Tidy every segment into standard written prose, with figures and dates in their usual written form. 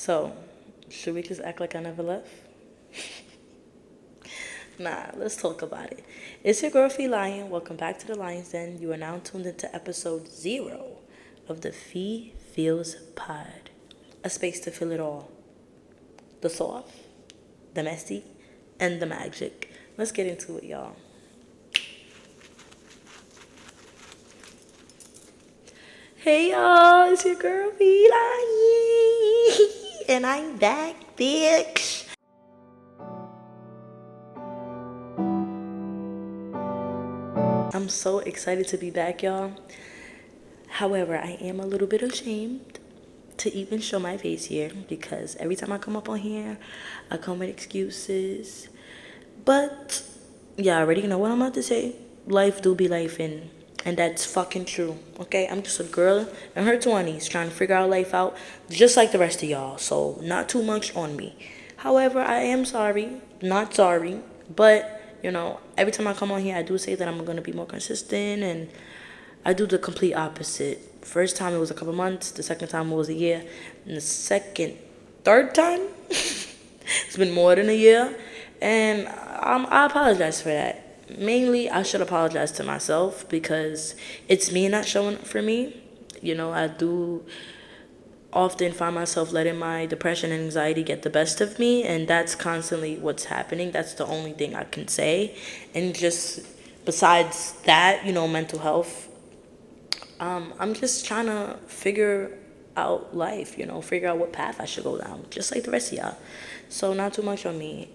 So, should we just act like I never left? Nah, let's talk about it. It's your girl Fee Lion. Welcome back to the Lion's Den. You are now tuned into episode 0 of the Fee Feels Pod. A space to feel it all. The soft, the messy, and the magic. Let's get into it, y'all. Hey y'all, it's your girl Fee Lion. And I'm back, bitch. I'm so excited to be back, y'all. However, I am a little bit ashamed to even show my face here because every time I come up on here, I come with excuses. But yeah, I already know what I'm about to say. Life do be life, and that's fucking true. Okay, I'm just a girl in her 20s trying to figure out life out, just like the rest of y'all. So not too much on me. However, I am sorry, not sorry, but every time I come on here, I do say that I'm gonna be more consistent, and I do the complete opposite. First time it was a couple months, the second time it was a year, and third time, it's been more than a year, and I apologize for that. Mainly, I should apologize to myself because it's me not showing up for me. I do often find myself letting my depression and anxiety get the best of me, and that's constantly what's happening. That's the only thing I can say. And just besides that, mental health, I'm just trying to figure out life, figure out what path I should go down, just like the rest of y'all. So not too much on me.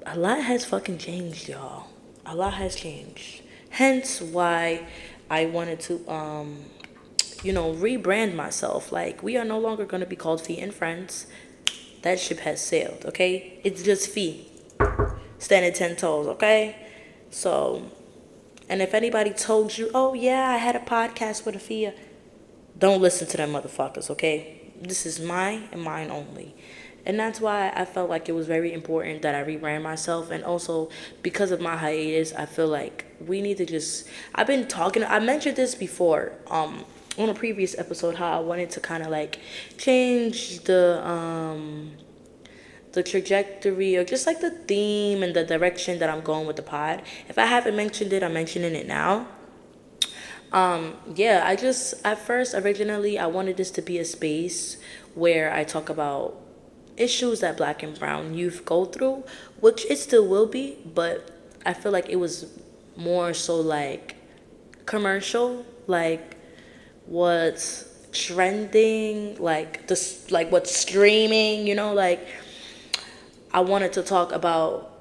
A lot has fucking changed, y'all. A lot has changed. Hence why I wanted to rebrand myself. Like, we are no longer going to be called Fee and Friends. That ship has sailed, okay? It's just Fee. Standing 10 toes, okay? So, and if anybody told you, oh yeah, I had a podcast with a Fee, don't listen to them motherfuckers, okay? This is mine and mine only. And that's why I felt like it was very important that I rebrand myself. And also, because of my hiatus, I feel like we need to just... I mentioned this before, on a previous episode, how I wanted to kind of like change the trajectory, or just like the theme and the direction that I'm going with the pod. If I haven't mentioned it, I'm mentioning it now. Yeah, at first, originally, I wanted this to be a space where I talk about issues that Black and brown youth go through, which it still will be, but I feel like it was more so like commercial, like what's trending, like what's streaming, like I wanted to talk about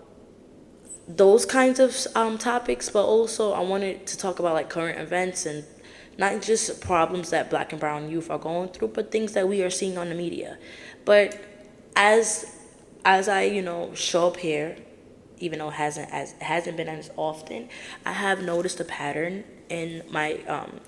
those kinds of topics, but also I wanted to talk about like current events and not just problems that Black and brown youth are going through, but things that we are seeing on the media. But as I show up here, even though it hasn't been as often, I have noticed a pattern in my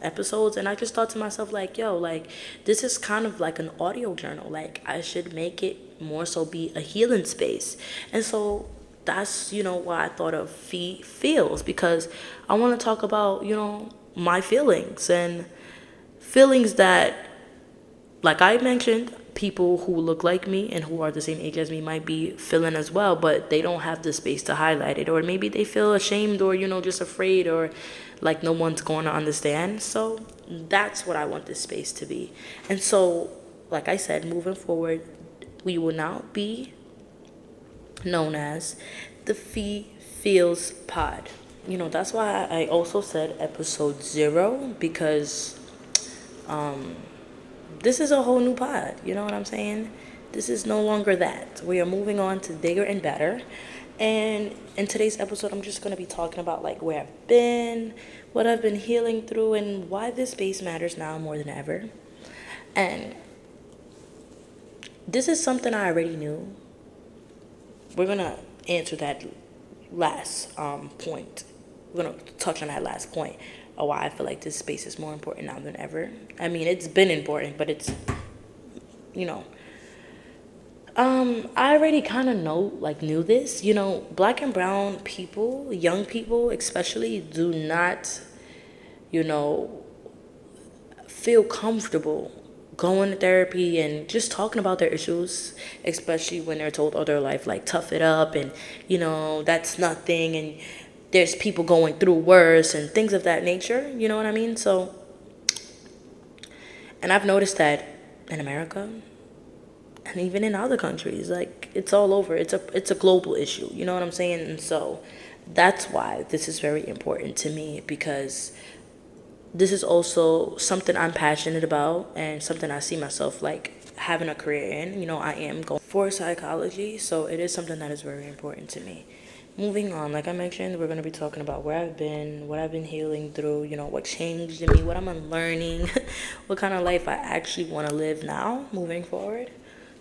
episodes, and I just thought to myself like, yo, like this is kind of like an audio journal. Like I should make it more so be a healing space, and so that's why I thought of feels, because I want to talk about my feelings and feelings that, like I mentioned, people who look like me and who are the same age as me might be feeling as well, but they don't have the space to highlight it, or maybe they feel ashamed, or just afraid, or like no one's going to understand. So that's what I want this space to be. And so, like I said, moving forward, we will now be known as the Fee Feels Pod. That's why I also said episode 0, because this is a whole new pod. You know what I'm saying? This is no longer that. We are moving on to bigger and better. And in today's episode, I'm just going to be talking about like where I've been, what I've been healing through, and why this space matters now more than ever. And this is something I already knew. We're going to answer that last point. We're going to touch on that last point of why I feel like this space is more important now than ever. I mean, it's been important, but it's, I already kind of knew this. Black and brown people, young people especially, do not, feel comfortable going to therapy and just talking about their issues, especially when they're told all their life, like, tough it up and, that's nothing and there's people going through worse and things of that nature, you know what I mean? So, and I've noticed that in America and even in other countries, like, it's all over. It's a global issue, you know what I'm saying? And so that's why this is very important to me, because this is also something I'm passionate about and something I see myself like having a career in. I am going for psychology, so it is something that is very important to me. Moving on, like I mentioned, we're going to be talking about where I've been, what I've been healing through, what changed in me, what I'm unlearning, what kind of life I actually want to live now moving forward.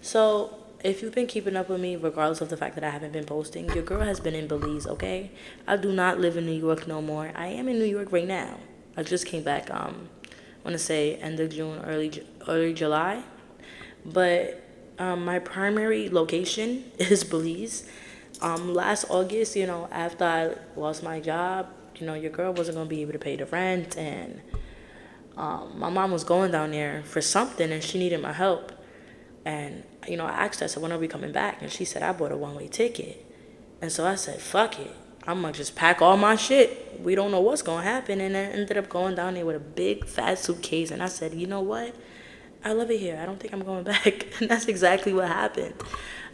So, if you've been keeping up with me, regardless of the fact that I haven't been posting, your girl has been in Belize, okay? I do not live in New York no more. I am in New York right now. I just came back, I want to say end of June, early July. But my primary location is Belize. Last August, after I lost my job, your girl wasn't going to be able to pay the rent. And my mom was going down there for something and she needed my help. And, I asked her, I said, when are we coming back? And she said, I bought a one-way ticket. And so I said, fuck it. I'm going to just pack all my shit. We don't know what's going to happen. And I ended up going down there with a big fat suitcase. And I said, you know what? I love it here. I don't think I'm going back. And that's exactly what happened.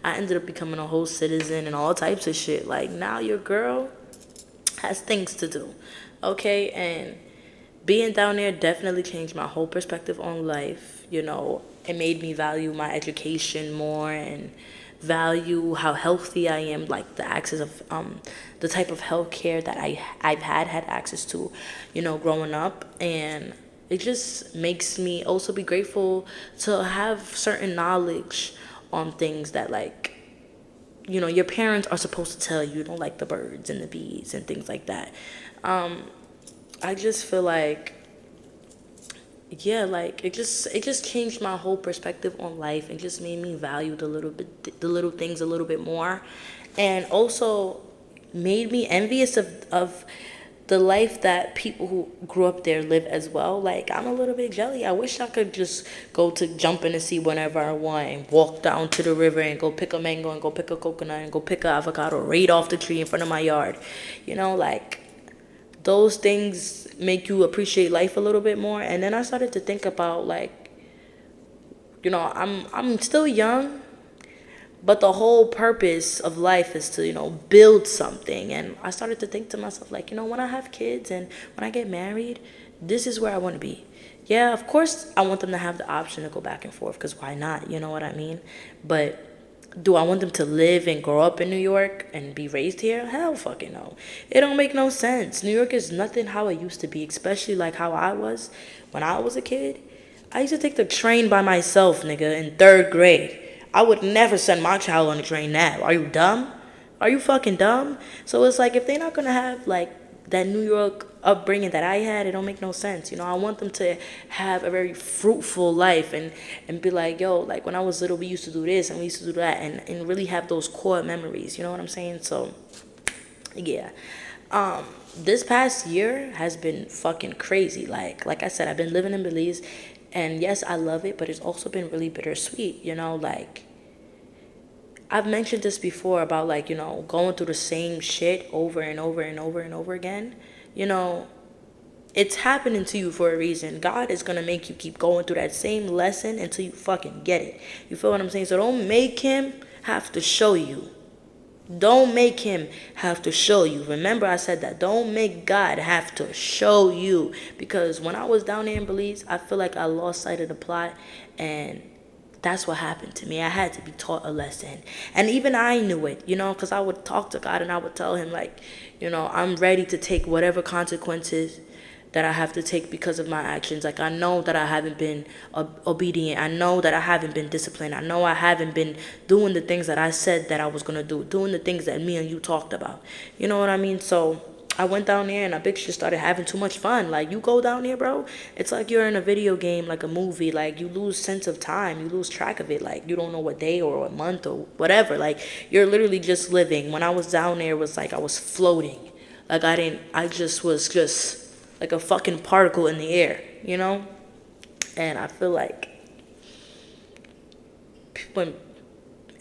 I ended up becoming a whole citizen and all types of shit. Like, now your girl has things to do. Okay? And being down there definitely changed my whole perspective on life. It made me value my education more and value how healthy I am, like the access of the type of healthcare that I've had access to, growing up. And it just makes me also be grateful to have certain knowledge on things that, like, your parents are supposed to tell you, like the birds and the bees and things like that. I just feel like, yeah, like it just changed my whole perspective on life and just made me value the little things a little bit more, and also made me envious of the life that people who grew up there live as well. Like, I'm a little bit jelly. I wish I could just go to jump in the sea whenever I want and walk down to the river and go pick a mango and go pick a coconut and go pick an avocado right off the tree in front of my yard. Like, those things make you appreciate life a little bit more. And then I started to think about, like, I'm still young, but the whole purpose of life is to, build something. And I started to think to myself, like, when I have kids and when I get married, this is where I want to be. Yeah, of course, I want them to have the option to go back and forth, because why not? You know what I mean? But do I want them to live and grow up in New York and be raised here? Hell fucking no. It don't make no sense. New York is nothing how it used to be, especially like how I was when I was a kid. I used to take the train by myself, nigga, in 3rd grade. I would never send my child on the train now. Are you dumb? Are you fucking dumb? So it's like, if they're not gonna have, like, that New York upbringing that I had, it don't make no sense. I want them to have a very fruitful life and be like, yo, like, when I was little, we used to do this and we used to do that, and really have those core memories. You know what I'm saying? So, yeah. This past year has been fucking crazy. Like I said, I've been living in Belize, and yes, I love it, but it's also been really bittersweet. Like, I've mentioned this before about, like, going through the same shit over and over and over and over again. It's happening to you for a reason. God is going to make you keep going through that same lesson until you fucking get it. You feel what I'm saying? So don't make him have to show you. Don't make him have to show you. Remember, I said that. Don't make God have to show you. Because when I was down there in Belize, I feel like I lost sight of the plot, and that's what happened to me. I had to be taught a lesson. And even I knew it, because I would talk to God and I would tell him, like, I'm ready to take whatever consequences that I have to take because of my actions. Like, I know that I haven't been obedient. I know that I haven't been disciplined. I know I haven't been doing the things that I said that I was going to do, doing the things that me and you talked about. You know what I mean? So I went down there and I bitch just started having too much fun. Like, you go down there, bro, it's like you're in a video game, like a movie. Like, you lose sense of time. You lose track of it. Like, you don't know what day or what month or whatever. Like, you're literally just living. When I was down there, it was like I was floating. Like, I just was like a fucking particle in the air, And I feel like When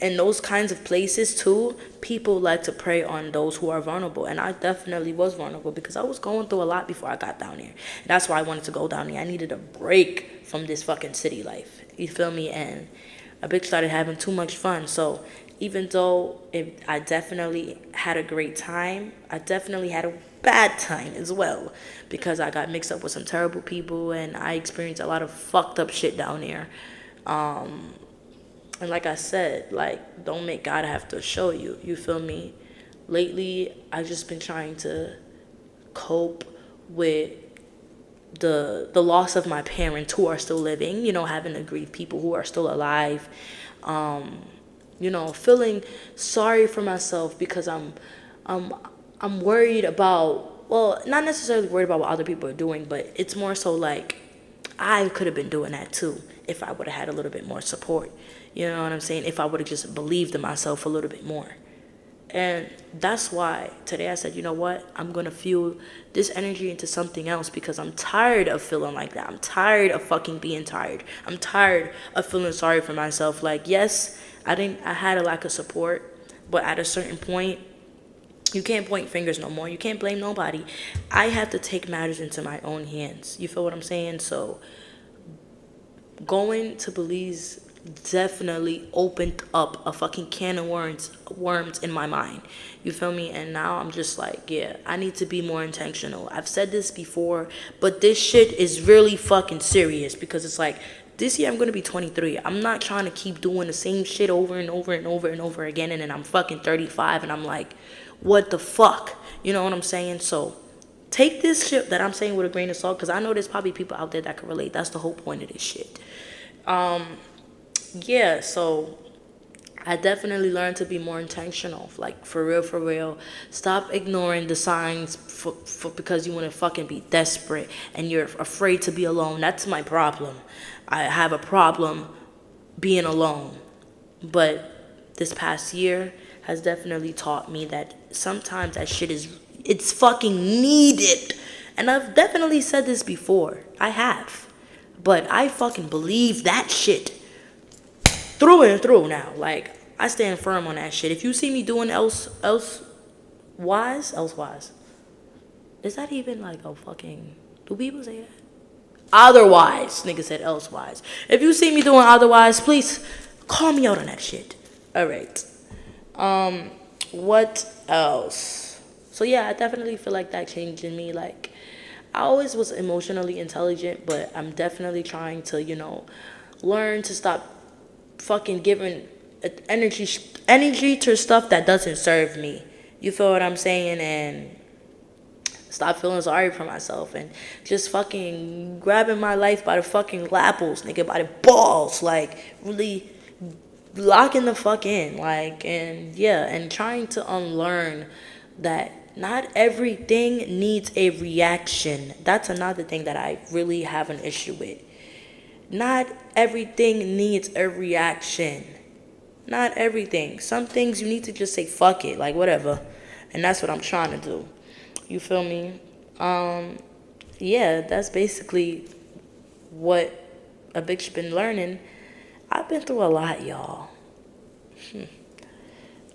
in those kinds of places too, people like to prey on those who are vulnerable, and I definitely was vulnerable because I was going through a lot before I got down here. That's why I wanted to go down here. I needed a break from this fucking city life. You feel me? And a bitch started having too much fun. So even though I definitely had a great time, I definitely had a bad time as well because I got mixed up with some terrible people and I experienced a lot of fucked up shit down there. And like I said, like, don't make God have to show you. You feel me? Lately, I've just been trying to cope with the loss of my parents who are still living, having to grieve people who are still alive. Feeling sorry for myself because I'm worried about, well, not necessarily worried about what other people are doing, but it's more so like I could have been doing that too if I would have had a little bit more support. You know what I'm saying? If I would have just believed in myself a little bit more. And that's why today I said, you know what? I'm going to fuel this energy into something else because I'm tired of feeling like that. I'm tired of fucking being tired. I'm tired of feeling sorry for myself. Like, yes, I had a lack of support, but at a certain point, you can't point fingers no more. You can't blame nobody. I have to take matters into my own hands. You feel what I'm saying? So going to Belize definitely opened up a fucking can of worms in my mind. You feel me? And now I'm just like, yeah, I need to be more intentional. I've said this before, but this shit is really fucking serious because it's like this year I'm gonna be 23. I'm not trying to keep doing the same shit over and over and over and over again, and then I'm fucking 35 and I'm like, what the fuck? You know what I'm saying? So take this shit that I'm saying with a grain of salt because I know there's probably people out there that can relate. That's the whole point of this shit. Yeah, so I definitely learned to be more intentional, like for real, for real. Stop ignoring the signs for because you want to fucking be desperate and you're afraid to be alone. That's my problem. I have a problem being alone. But this past year has definitely taught me that sometimes that shit it's fucking needed. And I've definitely said this before. I have. But I fucking believe that shit through and through now. Like, I stand firm on that shit. If you see me doing elsewise, is that even like a fucking, do people say that? Otherwise, nigga said elsewise. If you see me doing otherwise, please call me out on that shit. Alright. What else? So yeah, I definitely feel like that changed in me. Like, I always was emotionally intelligent, but I'm definitely trying to, learn to stop fucking giving energy to stuff that doesn't serve me. You feel what I'm saying? And stop feeling sorry for myself and just fucking grabbing my life by the fucking apples, nigga, by the balls. Like, really locking the fuck in. Like, and yeah, and trying to unlearn that not everything needs a reaction. That's another thing that I really have an issue with. Not everything needs a reaction. Not everything. Some things you need to just say fuck it, like whatever. And that's what I'm trying to do. You feel me? Yeah, that's basically what a bitch been learning. I've been through a lot, y'all.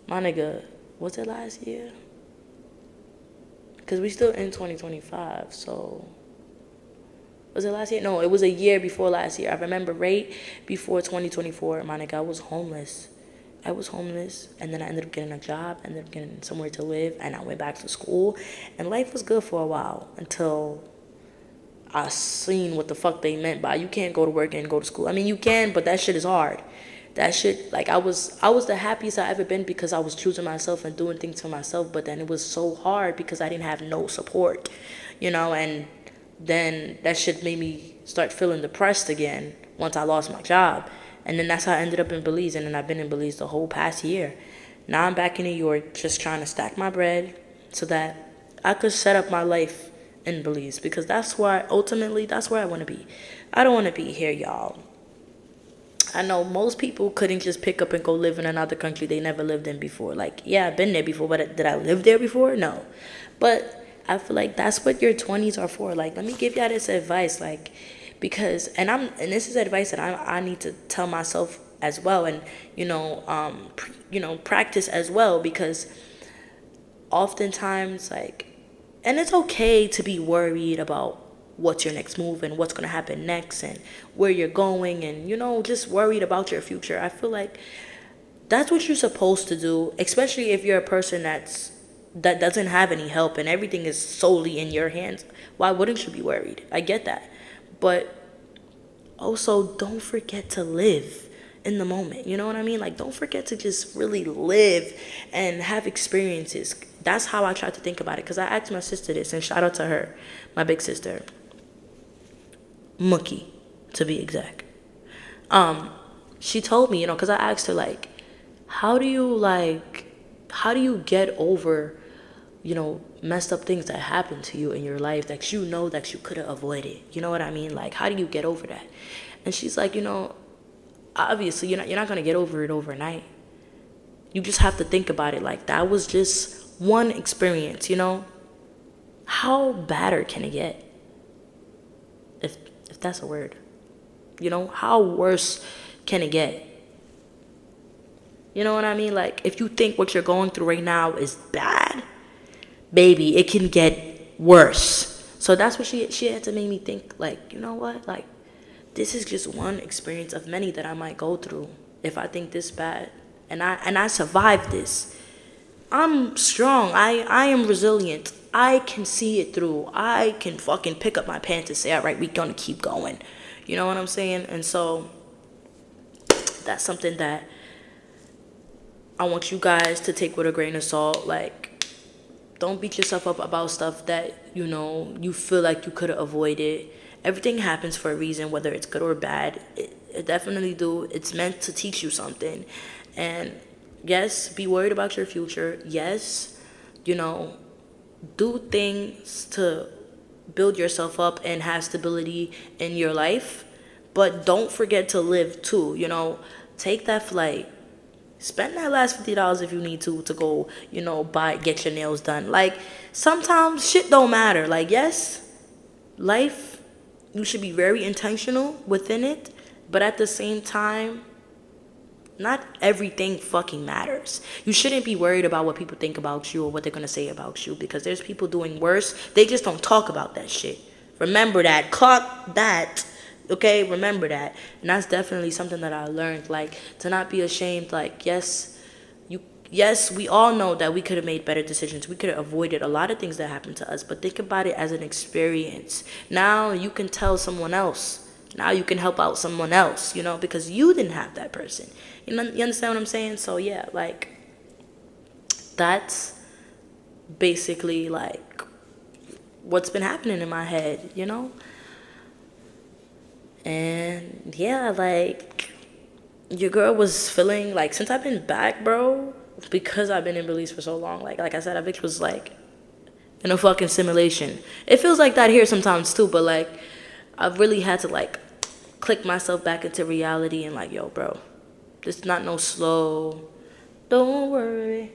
My nigga, was it last year? Because we still in 2025, so... Was it last year? No, it was a year before last year. I remember right before 2024, my nigga, I was homeless. And then I ended up getting a job, ended up getting somewhere to live, and I went back to school. And life was good for a while until I seen what the fuck they meant by you can't go to work and go to school. I mean, you can, but that shit is hard. That shit, like, I was the happiest I ever been because I was choosing myself and doing things for myself, but then it was so hard because I didn't have no support, and then that shit made me start feeling depressed again once I lost my job. And then that's how I ended up in Belize, and then I've been in Belize the whole past year. Now I'm back in New York just trying to stack my bread so that I could set up my life in Belize because that's where I want to be. I don't want to be here, y'all. I know most people couldn't just pick up and go live in another country they never lived in before. Like, yeah, I've been there before, but did I live there before? No. But I feel like that's what your 20s are for. Like, let me give y'all this advice, like, because, and this is advice that I need to tell myself as well, and practice as well, because oftentimes, like, and it's okay to be worried about what's your next move and what's going to happen next and where you're going, and just worried about your future. I feel like that's what you're supposed to do, especially if you're a person that doesn't have any help and everything is solely in your hands. Why wouldn't you be worried? I get that. But also, don't forget to live in the moment. You know what I mean? Like, don't forget to just really live and have experiences. That's how I try to think about it. Because I asked my sister this, and shout out to her, my big sister, Mookie, to be exact. She told me, because I asked her, like, how do you get over, messed up things that happen to you in your life that that you could have avoided? You know what I mean? Like, how do you get over that? And she's like, obviously you're not gonna get over it overnight. You just have to think about it like that was just one experience. How badder can it get? If that's a word. How worse can it get? You know what I mean? Like, if you think what you're going through right now is bad, baby, it can get worse. So that's what she had to make me think, like, you know what? Like, this is just one experience of many that I might go through if I think this bad. And I survived this. I'm strong. I am resilient. I can see it through. I can fucking pick up my pants and say, all right, we're gonna keep going. You know what I'm saying? And so that's something that I want you guys to take with a grain of salt. Like, don't beat yourself up about stuff that, you feel like you could have avoided. Everything happens for a reason, whether it's good or bad. It definitely do. It's meant to teach you something. And yes, be worried about your future. Yes, do things to build yourself up and have stability in your life. But don't forget to live too. Take that flight. Spend that last $50 if you need to go, get your nails done. Like, sometimes shit don't matter. Like, yes, life, you should be very intentional within it, but at the same time, not everything fucking matters. You shouldn't be worried about what people think about you or what they're gonna say about you, because there's people doing worse. They just don't talk about that shit. Remember that. Clock that. Okay, remember that. And that's definitely something that I learned, like, to not be ashamed. Like, yes, we all know that we could have made better decisions. We could have avoided a lot of things that happened to us, but think about it as an experience. Now you can tell someone else. Now you can help out someone else, because you didn't have that person. You understand what I'm saying? So yeah, like, that's basically like what's been happening in my head, And yeah, like, your girl was feeling like, since I've been back, bro, because I've been in Belize for so long, like I said, that bitch was like in a fucking simulation. It feels like that here sometimes too, but like, I've really had to like click myself back into reality and like, yo, bro, this is not no slow, don't worry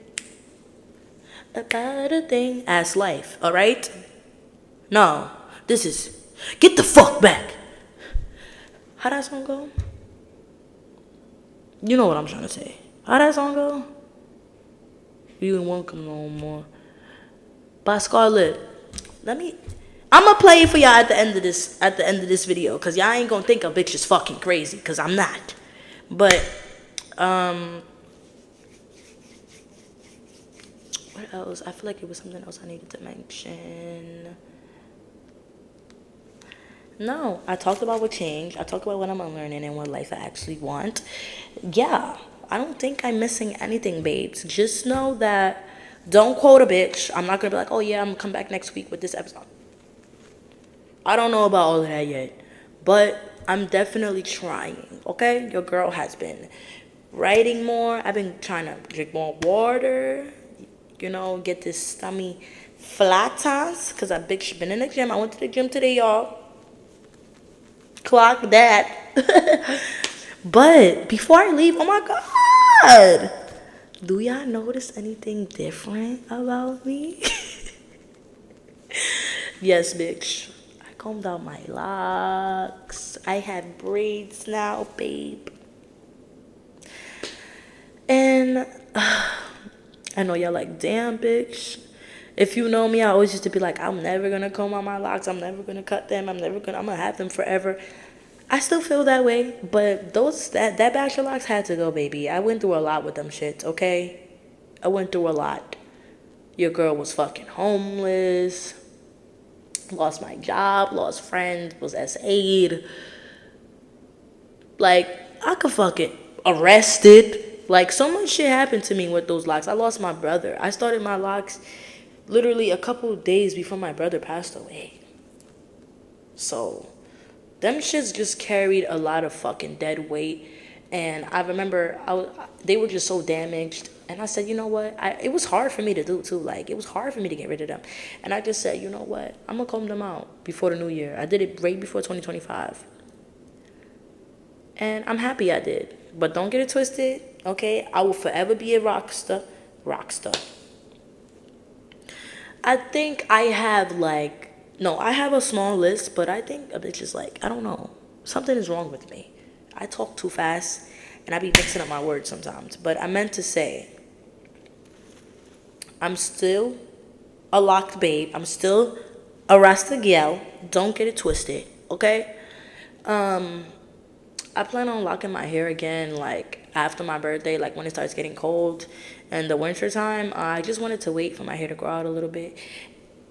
about a thing ass life, all right? No, this is get the fuck back. How that song go? You know what I'm trying to say. How that song go? You ain't welcome no more. By Scarlett. I'ma play it for y'all at the end of this video, cause y'all ain't gonna think a bitch is fucking crazy, cause I'm not. But what else? I feel like it was something else I needed to mention. No, I talked about what changed. I talked about what I'm unlearning and what life I actually want. Yeah, I don't think I'm missing anything, babes. Just know that, don't quote a bitch. I'm not going to be like, oh yeah, I'm going to come back next week with this episode. I don't know about all of that yet. But I'm definitely trying, okay? Your girl has been writing more. I've been trying to drink more water. Get this stomach flatters. Because I've been in the gym. I went to the gym today, y'all. Clock that. But before I leave, oh my god, do y'all notice anything different about me? Yes, bitch, I combed out my locks. I have braids now, babe. then I know y'all like, damn, bitch. If you know me, I always used to be like, I'm never gonna comb out my locks. I'm never gonna cut them. I'm gonna have them forever. I still feel that way, but that batch of locks had to go, baby. I went through a lot with them shits, okay? I went through a lot. Your girl was fucking homeless, lost my job, lost friends, was SA'd. Like, I could fucking arrested. Like, so much shit happened to me with those locks. I lost my brother. I started my locks literally a couple days before my brother passed away. So, them shits just carried a lot of fucking dead weight. And I remember they were just so damaged. And I said, you know what? It was hard for me to do too. Like, it was hard for me to get rid of them. And I just said, you know what? I'm going to comb them out before the new year. I did it right before 2025. And I'm happy I did. But don't get it twisted, okay? I will forever be a rockstar. I think I have I have a small list, but I think a bitch is like, I don't know. Something is wrong with me. I talk too fast, and I be mixing up my words sometimes. But I meant to say, I'm still a locked babe. I'm still a Rasta gal. Don't get it twisted, okay? I plan on locking my hair again, like, after my birthday, like, when it starts getting cold and the winter time. I just wanted to wait for my hair to grow out a little bit.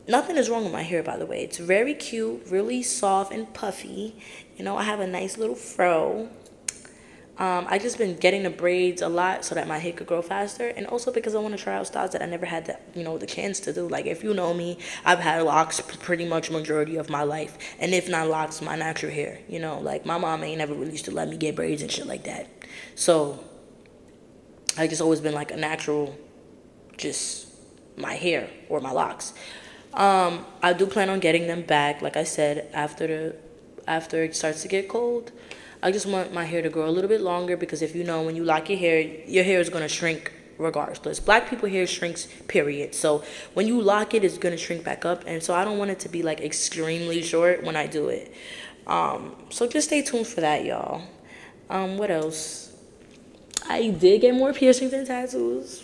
Nothing is wrong with my hair, by the way. It's very cute, really soft and puffy. You know, I have a nice little fro. I just been getting the braids a lot so that my hair could grow faster, and also because I want to try out styles that I never had the chance to do. Like, if you know me, I've had locks pretty much majority of my life, and if not locks, my natural hair. Like, my mom ain't never really used to let me get braids and shit like that. So I just always been like a natural, just my hair or my locks. I do plan on getting them back, like I said, after it starts to get cold. I just want my hair to grow a little bit longer, because if you know, when you lock your hair is going to shrink regardless. Black people hair shrinks, period. So when you lock it, it's going to shrink back up. And so I don't want it to be like extremely short when I do it. So just stay tuned for that, y'all. What else? I did get more piercings and tattoos.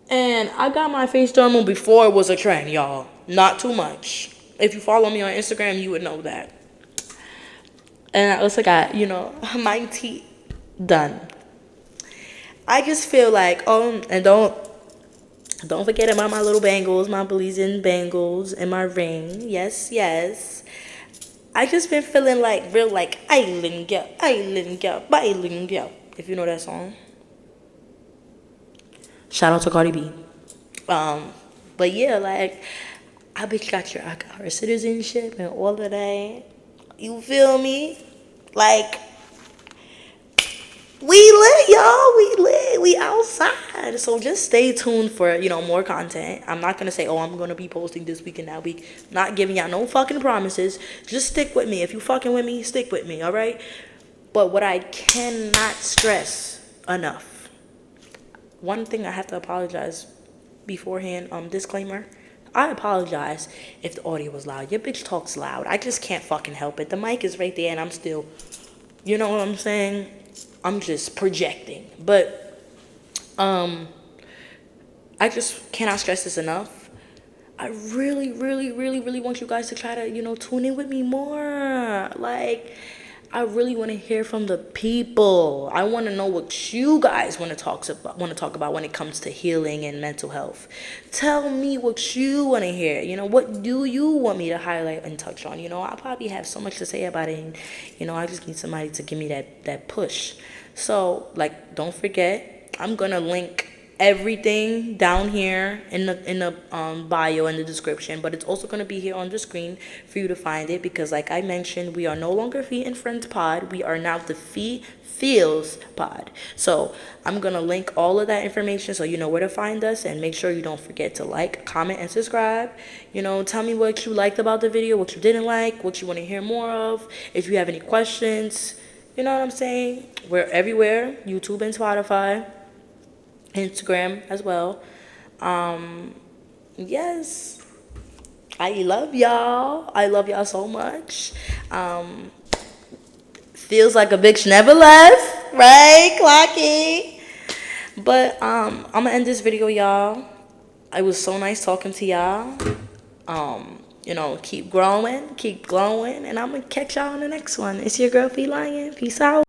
And I got my face dermal before it was a trend, y'all. Not too much. If you follow me on Instagram, you would know that. And I also got, my teeth done. I just feel like, and don't forget about my little bangles, my Belizean bangles, and my ring. Yes, yes. I just been feeling like real like island girl, if you know that song. Shout out to Cardi B. But yeah, like, I got her citizenship and all of that. You feel me? Like, we lit, y'all. We lit. We outside. So just stay tuned for, more content. I'm not going to say, I'm going to be posting this week and that week. Not giving y'all no fucking promises. Just stick with me. If you fucking with me, stick with me, all right? But what I cannot stress enough. One thing I have to apologize beforehand, disclaimer. I apologize if the audio was loud. Your bitch talks loud. I just can't fucking help it. The mic is right there and I'm still, you know what I'm saying? I'm just projecting. But I just cannot stress this enough. I really, really, really, really want you guys to try to, tune in with me more. Like, I really want to hear from the people. I want to know what you guys want to talk about when it comes to healing and mental health. Tell me what you want to hear. What do you want me to highlight and touch on? I probably have so much to say about it, and I just need somebody to give me that push. So, like, don't forget, I'm gonna link everything down here in the bio and the description, but it's also going to be here on the screen for you to find it, because like I mentioned, we are no longer Fee and Friends Pod. We are now the Fee Feels Pod. So I'm going to link all of that information so you know where to find us, and make sure you don't forget to like, comment, and subscribe. Tell me what you liked about the video, what you didn't like, what you want to hear more of. If you have any questions, you know what I'm saying? We're everywhere, YouTube and Spotify. Instagram as well. Yes, I love y'all. I love y'all so much. Feels like a bitch never left. Right, clocky. But I'm gonna end this video, y'all. It was so nice talking to y'all. Keep growing, keep glowing, and I'm gonna catch y'all on the next one. It's your girl P Lion. Peace out.